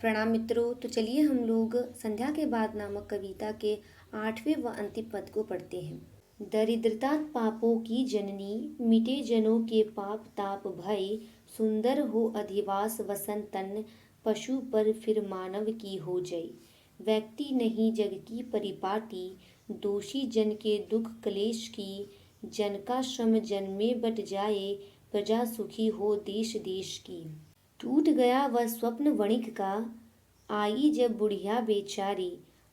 प्रणाम मित्रों। तो चलिए हम लोग संध्या के बाद नामक कविता के 8वें व अंतिम पद को पढ़ते हैं। दरिद्रता पापों की जननी, मिटे जनों के पाप ताप भय, सुंदर हो अधिवास वसन तन, पशु पर फिर मानव की हो जय। व्यक्ति नहीं जग की परिपाटी, दोषी जन के दुख क्लेश की, जन का श्रम जन में बट जाए, प्रजा सुखी हो देश देश की। टूट गया वह स्वप्न वणिक का, आई जब बुढ़िया बेचारी,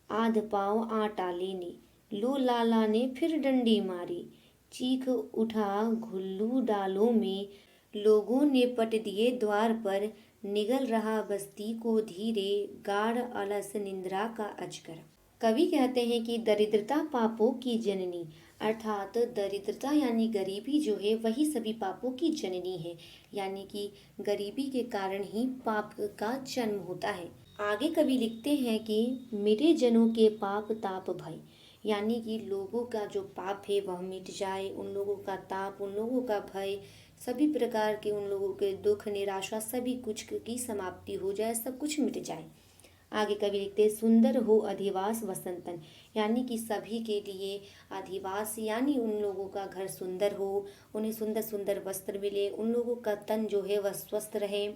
आध पाँव आटा लेने, लो लाला ने फिर डंडी मारी। चीख उठा घुल्लू डालों में, लोगों ने पट दिए द्वार पर, निगल रहा बस्ती को धीरे, गाढ़ अलस निंद्रा का अजगर। कवि कहते हैं कि दरिद्रता पापों की जननी, अर्थात दरिद्रता यानी गरीबी जो है वही सभी पापों की जननी है, यानी कि गरीबी के कारण ही पाप का जन्म होता है। आगे कवि लिखते हैं कि मेरे जनों के पाप ताप भय, यानी कि लोगों का जो पाप है वह मिट जाए, उन लोगों का ताप, उन लोगों का भय, सभी प्रकार के उन लोगों के दुख निराशा सभी कुछ की समाप्ति हो जाए, सब कुछ मिट जाए। आगे कवि लिखते हैं सुंदर हो अधिवास वसंतन, यानी कि सभी के लिए अधिवास यानी उन लोगों का घर सुंदर हो, उन्हें सुंदर सुंदर वस्त्र मिले, उन लोगों का तन जो है वह स्वस्थ रहे।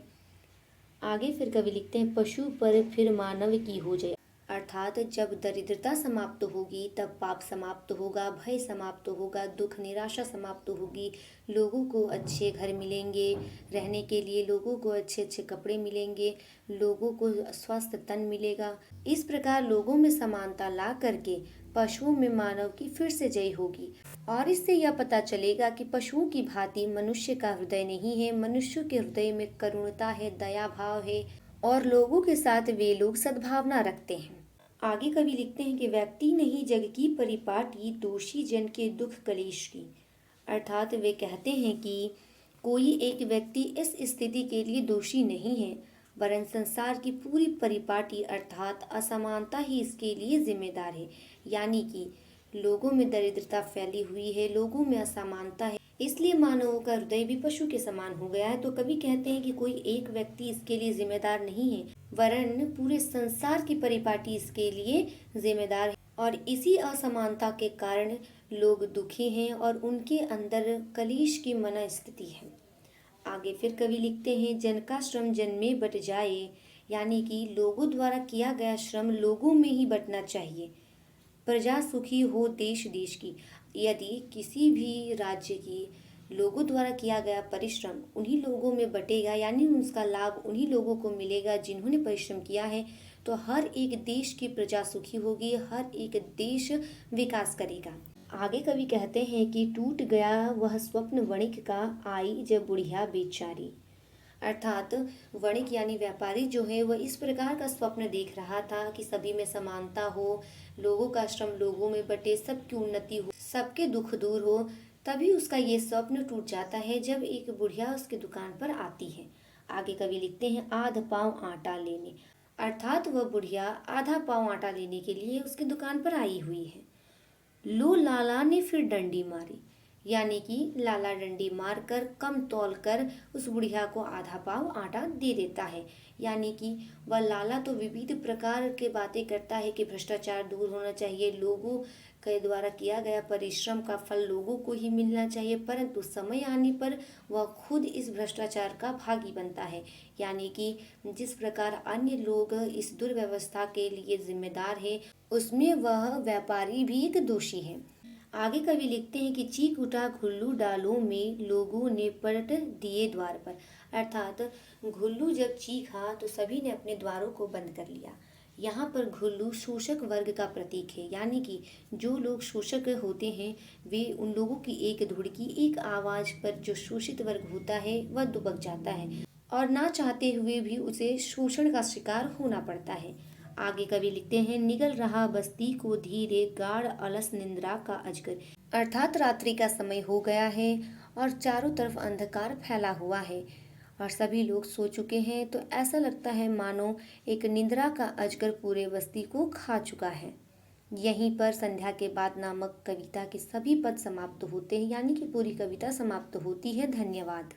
आगे फिर कवि लिखते हैं पशु पर फिर मानव की हो जाए, अर्थात जब दरिद्रता समाप्त होगी तब पाप समाप्त होगा, भय समाप्त होगा, दुख निराशा समाप्त होगी, लोगों को अच्छे घर मिलेंगे रहने के लिए, लोगों को अच्छे अच्छे कपड़े मिलेंगे, लोगों को स्वस्थ तन मिलेगा। इस प्रकार लोगों में समानता ला करके पशुओं में मानव की फिर से जय होगी, और इससे यह पता चलेगा कि पशुओं की भांति मनुष्य का हृदय नहीं है, मनुष्य के हृदय में करुणता है, दया भाव है, और लोगों के साथ वे लोग सद्भावना रखते हैं। आगे कवि लिखते हैं कि व्यक्ति नहीं जग की परिपाटी, दोषी जन के दुख कलेश की, अर्थात वे कहते हैं कि कोई एक व्यक्ति इस स्थिति के लिए दोषी नहीं है, वरन संसार की पूरी परिपाटी अर्थात असमानता ही इसके लिए जिम्मेदार है। यानी कि लोगों में दरिद्रता फैली हुई है, लोगों में असमानता है, इसलिए मानवों का हृदय भी पशु के समान हो गया है। तो कवि कहते हैं कि कोई एक व्यक्ति इसके लिए जिम्मेदार नहीं है, वरन पूरे संसार की परिपाटी इसके लिए जिम्मेदार है, और इसी असमानता के कारण लोग दुखी हैं और उनके अंदर कलेश की मन स्थिति है। आगे फिर कवि लिखते हैं जन का श्रम जन में बट जाए, यानी कि लोगों द्वारा किया गया श्रम लोगों में ही बटना चाहिए, प्रजा सुखी हो देश देश की। यदि किसी भी राज्य की लोगों द्वारा किया गया परिश्रम उन्हीं लोगों में बटेगा, यानी उसका लाभ उन्हीं लोगों को मिलेगा जिन्होंने परिश्रम किया है, तो हर एक देश की प्रजा सुखी होगी, हर एक देश विकास करेगा। आगे कवि कहते हैं कि टूट गया वह स्वप्न वणिक का, आई जब बुढ़िया बेचारी, अर्थात वणिक यानी व्यापारी जो है वह इस प्रकार का स्वप्न देख रहा था कि सभी में समानता हो, लोगों का श्रम लोगों में बटे, सबकी उन्नति हो, सबके दुख दूर हो। तभी उसका ये स्वप्न टूट जाता है जब एक बुढ़िया उसकी दुकान पर आती है। आगे कवि लिखते हैं आध पाँव आटा लेने, अर्थात वह बुढ़िया आधा पाँव आटा लेने के लिए उसकी दुकान पर आई हुई है। लो लाला ने फिर डंडी मारी, यानी कि लाला डंडी मारकर कम तौल कर उस बुढ़िया को आधा पाव आटा दे देता है। यानी कि वह लाला तो विविध प्रकार के बातें करता है कि भ्रष्टाचार दूर होना चाहिए, लोगों के द्वारा किया गया परिश्रम का फल लोगों को ही मिलना चाहिए, परंतु समय आने पर वह खुद इस भ्रष्टाचार का भागी बनता है। यानी कि जिस प्रकार अन्य लोग इस दुर्व्यवस्था के लिए जिम्मेदार है, उसमें वह व्यापारी भी एक दोषी है। आगे कवि लिखते हैं कि चीख उठा घुल्लू डालों में, लोगों ने पलट दिए द्वार पर, अर्थात घुल्लू जब चीखा तो सभी ने अपने द्वारों को बंद कर लिया। यहाँ पर घुल्लू शोषक वर्ग का प्रतीक है, यानी कि जो लोग शोषक होते हैं वे उन लोगों की एक धुड़की, एक आवाज पर जो शोषित वर्ग होता है वह दुबक जाता है और ना चाहते हुए भी उसे शोषण का शिकार होना पड़ता है। आगे कवि लिखते हैं निगल रहा बस्ती को धीरे, गाढ़ अलस निंद्रा का अजगर, अर्थात रात्रि का समय हो गया है और चारों तरफ अंधकार फैला हुआ है और सभी लोग सो चुके हैं, तो ऐसा लगता है मानो एक निंद्रा का अजगर पूरे बस्ती को खा चुका है। यहीं पर संध्या के बाद नामक कविता के सभी पद समाप्त होते हैं, यानी कि पूरी कविता समाप्त होती है। धन्यवाद।